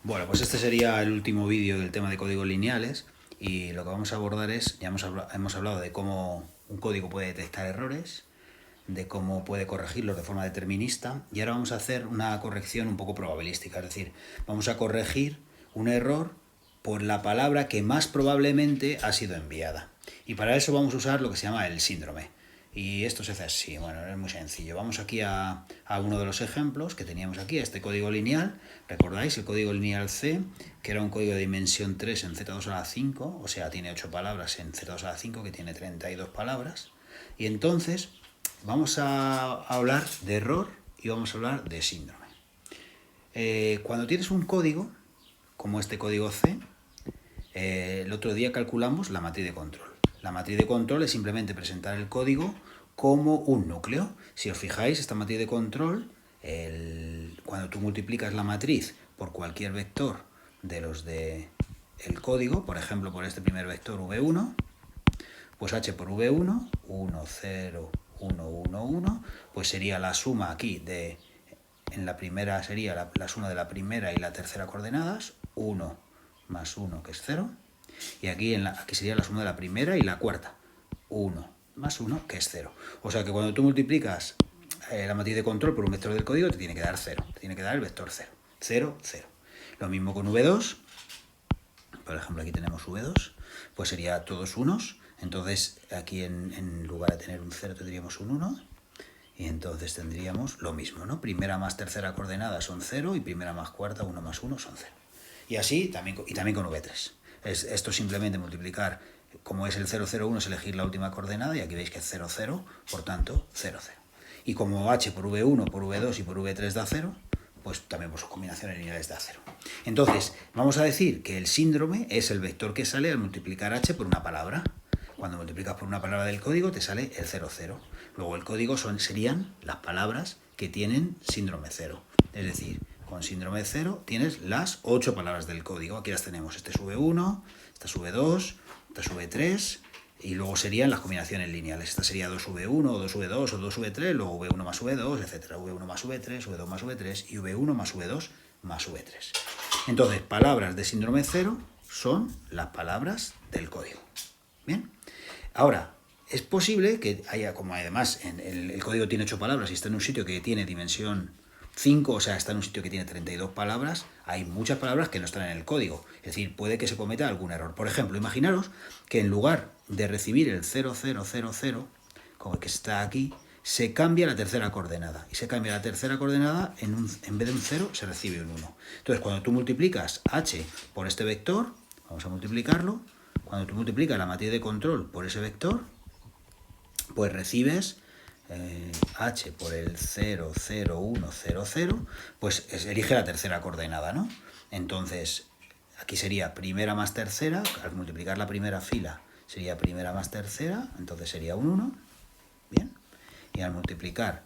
Bueno, pues este sería el último vídeo del tema de códigos lineales y lo que vamos a abordar es, ya hemos hablado de cómo un código puede detectar errores, de cómo puede corregirlos de forma determinista y ahora vamos a hacer una corrección un poco probabilística, es decir, vamos a corregir un error por la palabra que más probablemente ha sido enviada. Y para eso vamos a usar lo que se llama el síndrome. Y esto se hace así, bueno, es muy sencillo. Vamos aquí a uno de los ejemplos que teníamos aquí, a este código lineal. ¿Recordáis el código lineal C? Que era un código de dimensión 3 en Z2 a la 5, o sea, tiene 8 palabras en Z2 a la 5, que tiene 32 palabras. Y entonces vamos a hablar de error y vamos a hablar de síndrome. Cuando tienes un código, como este código C, el otro día calculamos la matriz de control. La matriz de control es simplemente presentar el código como un núcleo. Si os fijáis, esta matriz de control, cuando tú multiplicas la matriz por cualquier vector de los del código, por ejemplo, por este primer vector v1, pues h por v1, 1, 0, 1, 1, 1, pues sería la suma aquí de, en la primera sería la suma de la primera y la tercera coordenadas, 1 más 1, que es 0, y aquí, aquí sería la suma de la primera y la cuarta, 1 más 1, que es 0. O sea que cuando tú multiplicas la matriz de control por un vector del código, te tiene que dar 0, te tiene que dar el vector 0, 0, 0. Lo mismo con v2, por ejemplo aquí tenemos v2, pues sería todos unos, entonces aquí en lugar de tener un 0 tendríamos un 1, y entonces tendríamos lo mismo, ¿no? Primera más tercera coordenada son 0 y primera más cuarta, 1 más 1 son 0. Y así también con v3. Esto es simplemente multiplicar, como es el 0, 0, 1, es elegir la última coordenada y aquí veis que es 0, 0, por tanto 0, 0. Y como h por v1, por v2 y por v3 da 0, pues también por sus combinaciones lineales da 0. Entonces, vamos a decir que el síndrome es el vector que sale al multiplicar h por una palabra. Cuando multiplicas por una palabra del código te sale el 0, 0. Luego el código serían las palabras que tienen síndrome 0. Es decir, con síndrome 0 tienes las 8 palabras del código. Aquí las tenemos. Este es v1, esta es v2, esta es v3, y luego serían las combinaciones lineales. Esta sería 2v1, o 2v2, o 2v3, luego v1 más v2, etc. v1 más v3, v2 más v3, y v1 más v2 más v3. Entonces, palabras de síndrome 0 son las palabras del código. Bien. Ahora, es posible que haya, como además el código tiene 8 palabras y está en un sitio que tiene dimensión 5, o sea, está en un sitio que tiene 32 palabras, hay muchas palabras que no están en el código. Es decir, puede que se cometa algún error. Por ejemplo, imaginaros que en lugar de recibir el 0000, como el que está aquí, se cambia la tercera coordenada. Y se cambia la tercera coordenada, en vez de un 0, se recibe un 1. Entonces, cuando tú multiplicas h por este vector, vamos a multiplicarlo, cuando tú multiplicas la matriz de control por ese vector, pues recibes h por el 0, 0, 1, 0, 0, pues elige la tercera coordenada, ¿no? Entonces, aquí sería primera más tercera, al multiplicar la primera fila sería primera más tercera, entonces sería un 1, ¿bien? Y al multiplicar,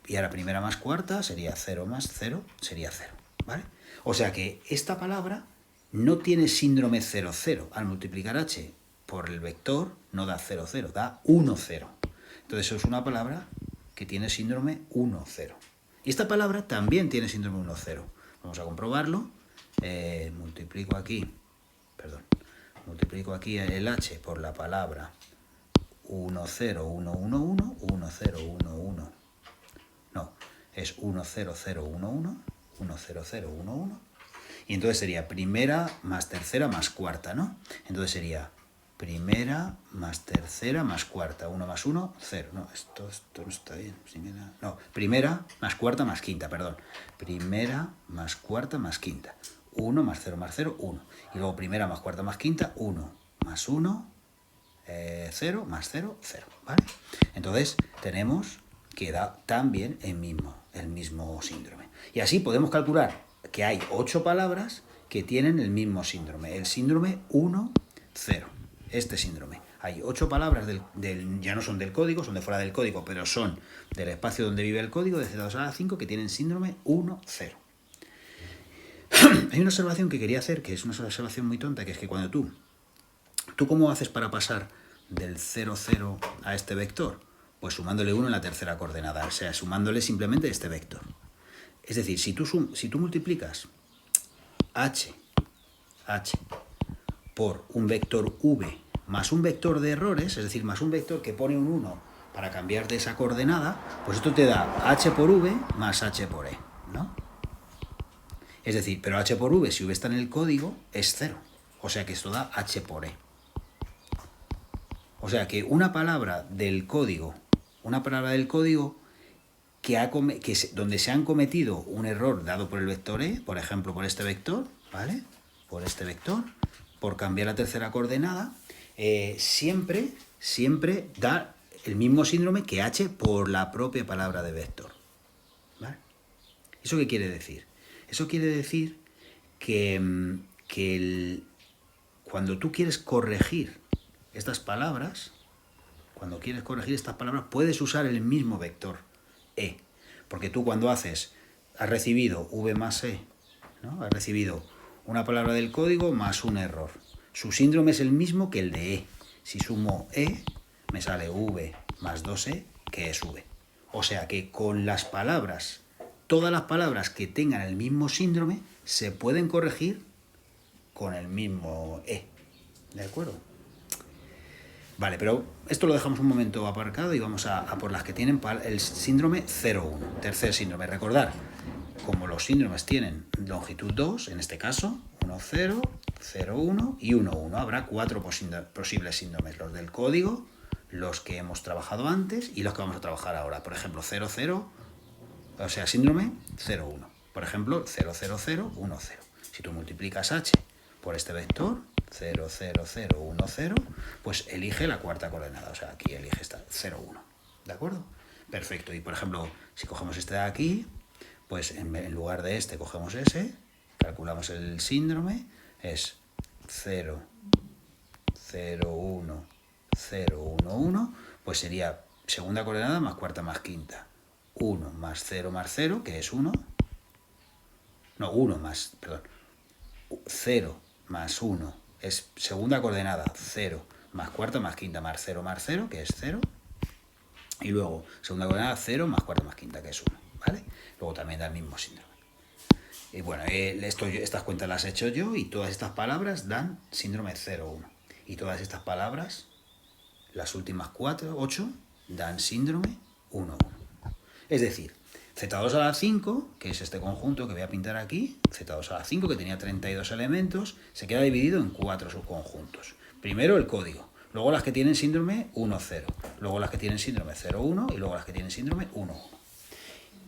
y ahora primera más cuarta sería 0 más 0, sería 0, ¿vale? O sea que esta palabra no tiene síndrome 0, 0. Al multiplicar h por el vector no da 0, 0, da 1, 0. Entonces eso es una palabra que tiene síndrome 1, 0. Y esta palabra también tiene síndrome 1, 0. Vamos a comprobarlo. Multiplico aquí el h por la palabra 1, 0, 1, 1, 1, 1, 0, 1, 1. No, es 1, 0, 0, 1, 1, 1, 0, 0, 1, 1. Y entonces sería primera más tercera más cuarta, ¿no? Entonces sería primera más tercera más cuarta. 1 más 1, 0. No, esto no está bien. No, primera más cuarta más quinta, perdón. Primera más cuarta más quinta. 1 más 0, 1. Y luego primera más cuarta más quinta, 1 más 1, 0 más 0, 0. ¿Vale? Entonces tenemos que da también el mismo síndrome. Y así podemos calcular que hay 8 palabras que tienen el mismo síndrome. El síndrome 1, 0. Este síndrome. Hay 8 palabras ya no son del código, son de fuera del código, pero son del espacio donde vive el código, de Z2 a la 5, que tienen síndrome 1, 0. Hay una observación que quería hacer, que es una observación muy tonta, que es que cuando tú ¿cómo haces para pasar del 0, 0 a este vector? Pues sumándole 1 en la tercera coordenada, o sea, sumándole simplemente este vector. Es decir, si tú multiplicas h por un vector v más un vector de errores, es decir, más un vector que pone un 1 para cambiar de esa coordenada, pues esto te da h por v más h por e, ¿no? Es decir, pero h por v, si v está en el código, es 0. O sea que esto da h por e. O sea que una palabra del código donde se han cometido un error dado por el vector e, por ejemplo, por este vector, ¿vale? Por este vector, por cambiar la tercera coordenada, siempre da el mismo síndrome que h por la propia palabra de vector, ¿vale? ¿Eso qué quiere decir? Eso quiere decir que cuando tú quieres corregir estas palabras, puedes usar el mismo vector e. Porque tú cuando has recibido v más e, ¿no? Has recibido una palabra del código más un error. Su síndrome es el mismo que el de e. Si sumo e, me sale v más 2e, que es v. O sea que con las palabras, todas las palabras que tengan el mismo síndrome, se pueden corregir con el mismo e. ¿De acuerdo? Vale, pero esto lo dejamos un momento aparcado y vamos a por las que tienen el síndrome 0,1. Tercer síndrome. Recordar, como los síndromes tienen longitud 2, en este caso, 1,0, 0,1 y 1,1. Habrá 4 posibles síndromes. Los del código, los que hemos trabajado antes y los que vamos a trabajar ahora. Por ejemplo, 0,0, o sea, síndrome 0,1. Por ejemplo, 0,0,0, 1,0. Si tú multiplicas h por este vector, 0, 0, 0, 1, 0, pues elige la cuarta coordenada. O sea, aquí elige esta, 0, 1. ¿De acuerdo? Perfecto. Y por ejemplo, si cogemos este de aquí, pues en lugar de este cogemos ese, calculamos el síndrome, es 0, 0, 1, 0, 1, 1, pues sería segunda coordenada más cuarta más quinta. 1 más 0, que es 1. No, 1 más, perdón. 0 más 1 es segunda coordenada, 0 más cuarta más quinta más 0, que es 0. Y luego segunda coordenada, 0 más cuarta más quinta, que es 1. ¿Vale? Luego también da el mismo síndrome. Y bueno, estas cuentas las he hecho yo y todas estas palabras dan síndrome 0,1. Y todas estas palabras, las últimas 8, dan síndrome 1,1. Es decir, Z2 a la 5, que es este conjunto que voy a pintar aquí, Z2 a la 5, que tenía 32 elementos, se queda dividido en 4 subconjuntos. Primero el código, luego las que tienen síndrome 1,0, luego las que tienen síndrome 0,1 y luego las que tienen síndrome 1,1.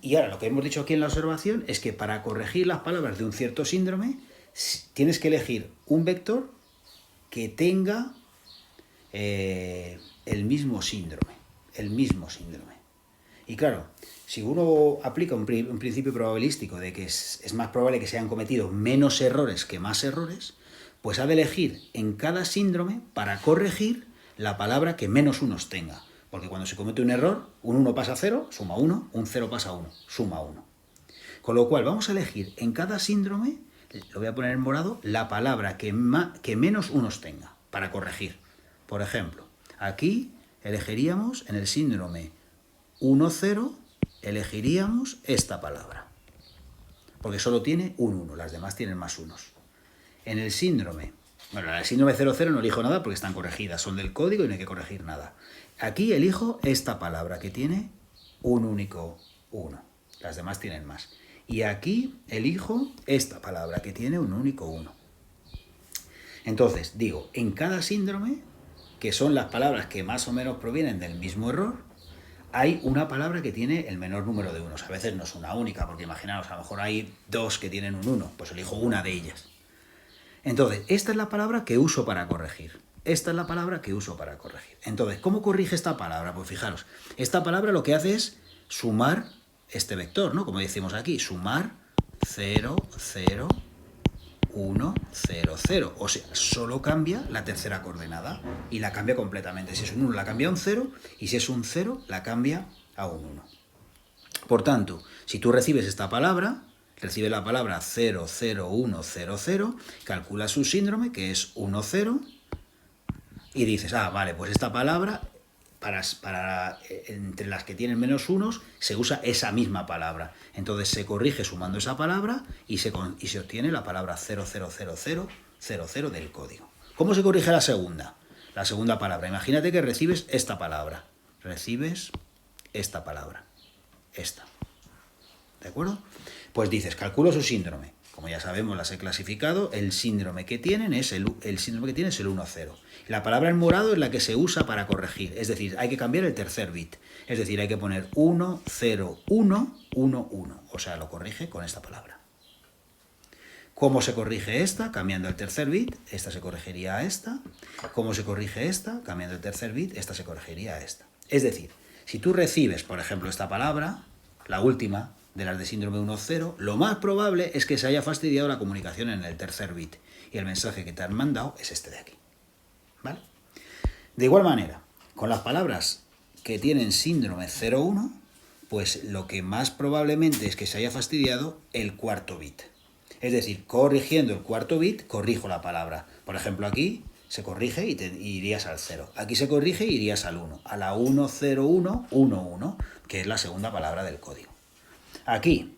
Y ahora lo que hemos dicho aquí en la observación es que para corregir las palabras de un cierto síndrome, tienes que elegir un vector que tenga el mismo síndrome. Y claro, si uno aplica un principio probabilístico de que es más probable que se hayan cometido menos errores que más errores, pues ha de elegir en cada síndrome para corregir la palabra que menos unos tenga. Porque cuando se comete un error, un 1 pasa a 0, suma 1, un 0 pasa a 1, suma 1. Con lo cual vamos a elegir en cada síndrome, lo voy a poner en morado, la palabra que menos unos tenga para corregir. Por ejemplo, aquí elegiríamos en el síndrome 1,0, elegiríamos esta palabra. Porque solo tiene un 1, las demás tienen más unos. En el síndrome 0,0 no elijo nada porque están corregidas, son del código y no hay que corregir nada. Aquí elijo esta palabra que tiene un único 1, las demás tienen más. Y aquí elijo esta palabra que tiene un único 1. Entonces, digo, en cada síndrome, que son las palabras que más o menos provienen del mismo error, hay una palabra que tiene el menor número de unos. A veces no es una única, porque imaginaos, a lo mejor hay 2 que tienen un 1, pues elijo una de ellas. Entonces, esta es la palabra que uso para corregir. Entonces, ¿cómo corrige esta palabra? Pues fijaros, esta palabra lo que hace es sumar este vector, ¿no? Como decimos aquí, sumar 0, 0, 1, 0, 0. O sea, solo cambia la tercera coordenada y la cambia completamente. Si es un 1, la cambia a un 0, y si es un 0, la cambia a un 1. Por tanto, si tú recibes esta palabra, recibes la palabra 0, 0, 1, 0, 0, calculas su síndrome, que es 1, 0, y dices, vale, pues esta palabra entre las que tienen menos unos se usa esa misma palabra. Entonces se corrige sumando esa palabra y se obtiene la palabra 000000 del código. ¿Cómo se corrige la segunda? La segunda palabra. Imagínate que recibes esta palabra. Recibes esta palabra. Esta. ¿De acuerdo? Pues dices, calculo su síndrome. Como ya sabemos, las he clasificado. El síndrome que tienen es el 1-0. La palabra en morado es la que se usa para corregir. Es decir, hay que cambiar el tercer bit. Es decir, hay que poner 1, 0, 1, 1, 1. O sea, lo corrige con esta palabra. ¿Cómo se corrige esta? Cambiando el tercer bit. Esta se corregiría a esta. ¿Cómo se corrige esta? Cambiando el tercer bit. Esta se corregiría a esta. Es decir, si tú recibes, por ejemplo, esta palabra, la última de las de síndrome 1-0, lo más probable es que se haya fastidiado la comunicación en el tercer bit. Y el mensaje que te han mandado es este de aquí. ¿Vale? De igual manera, con las palabras que tienen síndrome 0-1, pues lo que más probablemente es que se haya fastidiado el cuarto bit. Es decir, corrigiendo el cuarto bit, corrijo la palabra. Por ejemplo, aquí se corrige y irías al 0. Aquí se corrige y irías al 1. A la 10111, que es la segunda palabra del código. Aquí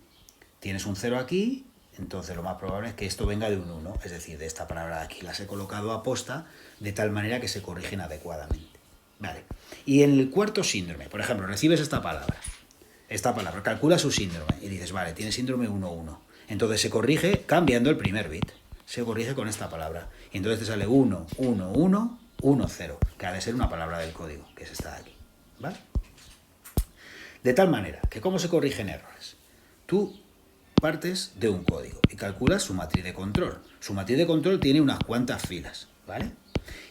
tienes un 0 aquí, entonces lo más probable es que esto venga de un 1, es decir, de esta palabra de aquí. Las he colocado a posta de tal manera que se corrigen adecuadamente. Vale. Y en el cuarto síndrome, por ejemplo, recibes esta palabra, calcula su síndrome y dices, vale, tiene síndrome 1-1. Entonces se corrige cambiando el primer bit. Se corrige con esta palabra. Y entonces te sale 1, 1, 1, 1, 0, que ha de ser una palabra del código, que es esta de aquí. ¿Vale? De tal manera que ¿cómo se corrigen errores? Tú partes de un código y calculas su matriz de control. Su matriz de control tiene unas cuantas filas, ¿vale?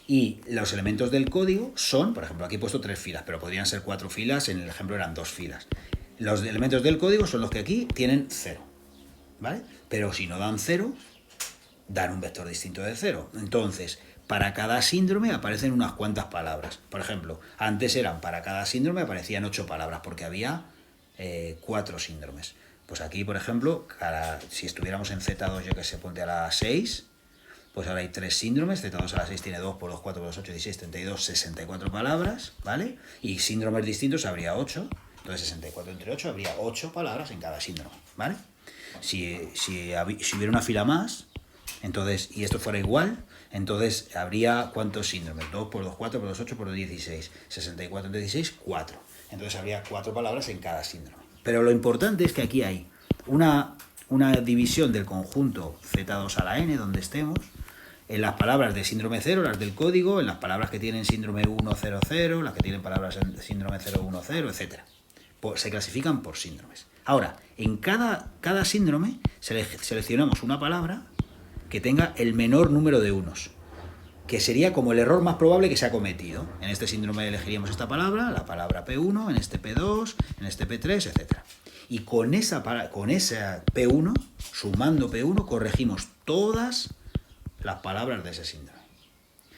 Y los elementos del código son, por ejemplo, aquí he puesto 3 filas, pero podrían ser 4 filas, en el ejemplo eran 2 filas. Los elementos del código son los que aquí tienen 0, ¿vale? Pero si no dan 0, dan un vector distinto de 0. Entonces, para cada síndrome aparecen unas cuantas palabras. Por ejemplo, antes para cada síndrome aparecían 8 palabras, porque había 4 síndromes. Pues aquí, por ejemplo, si estuviéramos en Z2, yo que sé, ponte a la 6, pues ahora hay 3 síndromes. Z2 a la 6 tiene 2 por 2, 4 por 2, 8, 16, 32, 64 palabras, ¿vale? Y síndromes distintos habría 8. Entonces 64 entre 8 habría 8 palabras en cada síndrome, ¿vale? Si hubiera una fila más, entonces, y esto fuera igual, entonces habría ¿cuántos síndromes? 2 por 2, 4 por 2, 8 por 2, 16. 64 entre 16, 4. Entonces habría 4 palabras en cada síndrome. Pero lo importante es que aquí hay una división del conjunto Z2 a la N, donde estemos, en las palabras de síndrome 0, las del código, en las palabras que tienen síndrome 100, las que tienen palabras en síndrome 010, etc. Se clasifican por síndromes. Ahora, en cada síndrome seleccionamos una palabra que tenga el menor número de unos, que sería como el error más probable que se ha cometido. En este síndrome elegiríamos esta palabra, la palabra P1, en este P2, en este P3, etc. Y con esa P1, sumando P1, corregimos todas las palabras de ese síndrome.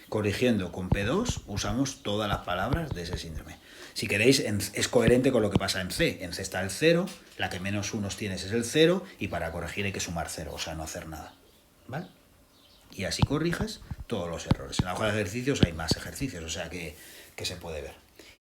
Corrigiendo con P2, usamos todas las palabras de ese síndrome. Si queréis, es coherente con lo que pasa en C. En C está el 0, la que menos unos tienes es el 0, y para corregir hay que sumar 0, o sea, no hacer nada. ¿Vale? Y así corriges todos los errores. En la hoja de ejercicios hay más ejercicios, o sea que se puede ver.